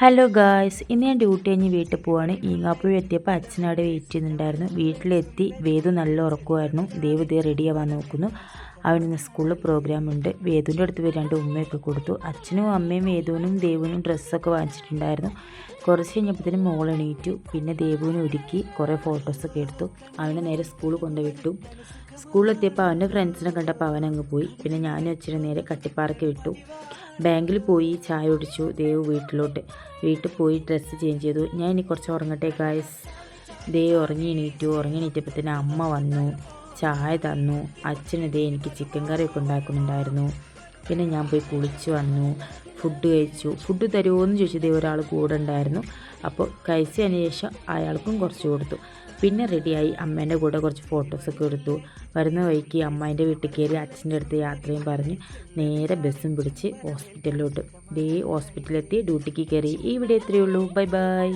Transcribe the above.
Hello guys, ഇന്ന് ഞാൻ duty കഴിഞ്ഞ് വീട്ടിൽ പോവാണ്. ഈങ്ങാപ്പുഴ എത്തിയപ്പോൾ അച്ഛനവിടെ വെയിറ്റ് ചെയ്യുന്നുണ്ടായിരുന്നു. വീട്ടിലെത്തി വേദു നല്ല ഉറക്കമായിരുന്നു. ദേവ് ഇതേ റെഡിയാവാൻ നോക്കുന്നു. അവനിന്ന് സ്കൂളിൽ പ്രോഗ്രാം ഉണ്ട്. വേദുവിൻ്റെ അടുത്ത് പോയി 2 ഉമ്മയൊക്കെ കൊടുത്തു. അച്ഛനും അമ്മയും വേദുവിനും ദേവുവിനും ഡ്രസ്സൊക്കെ വാങ്ങിച്ചിട്ടുണ്ടായിരുന്നു. കുറച്ച് കഴിഞ്ഞപ്പോഴത്തേനും മോൾ എണീറ്റു. പിന്നെ ദേവുവിനെ ഒരുക്കി കുറേ ഫോട്ടോസൊക്കെ എടുത്തു. അവനെ നേരെ സ്കൂളിൽ കൊണ്ടുവിട്ടു. സ്കൂളിലെത്തിയപ്പോൾ അവൻ്റെ ഫ്രണ്ട്സിനെ കണ്ടപ്പോൾ അവനങ്ങ് പോയി. പിന്നെ ഞാനും അച്ഛനും നേരെ കട്ടിപ്പാറയ്ക്ക് വിട്ടു. ബാങ്കിൽ പോയി ചായ കുടിച്ചു. ദേവ് വീട്ടിൽ പോയി ഡ്രസ്സ് ചേഞ്ച് ചെയ്തു. ഞാൻ ഇനി കുറച്ച് ഉറങ്ങട്ടെ ഗായ്സ്. ദേവ് ഉറങ്ങി എണീറ്റപ്പോൾ തന്നെ അമ്മ വന്നു, ചായ തന്നു. അച്ഛനിതേ എനിക്ക് ചിക്കൻ കറിയൊക്കെ ഉണ്ടാക്കുന്നുണ്ടായിരുന്നു. പിന്നെ ഞാൻ പോയി കുളിച്ച് വന്നു, ഫുഡ് കഴിച്ചു. ഫുഡ് തരുമോ എന്ന് ചോദിച്ചത് ഒരാൾ കൂടെ ഉണ്ടായിരുന്നു. അപ്പോൾ കഴിച്ചതിന് ശേഷം അയാൾക്കും കുറച്ച് കൊടുത്തു. പിന്നെ റെഡിയായി അമ്മേൻ്റെ കൂടെ കുറച്ച് ഫോട്ടോസൊക്കെ എടുത്തു. വരുന്ന വഴിക്ക് അമ്മേൻ്റെ വീട്ടിൽ കയറി അച്ഛൻ്റെ അടുത്ത് യാത്രയും പറഞ്ഞ് നേരെ ബസ്സും പിടിച്ച് ഹോസ്പിറ്റലിലോട്ട്. ഹോസ്പിറ്റലിലെത്തി ഡ്യൂട്ടിക്ക് കയറി. ഈ വീഡിയോ ഇത്രയേ ഉള്ളൂ. Bye bye.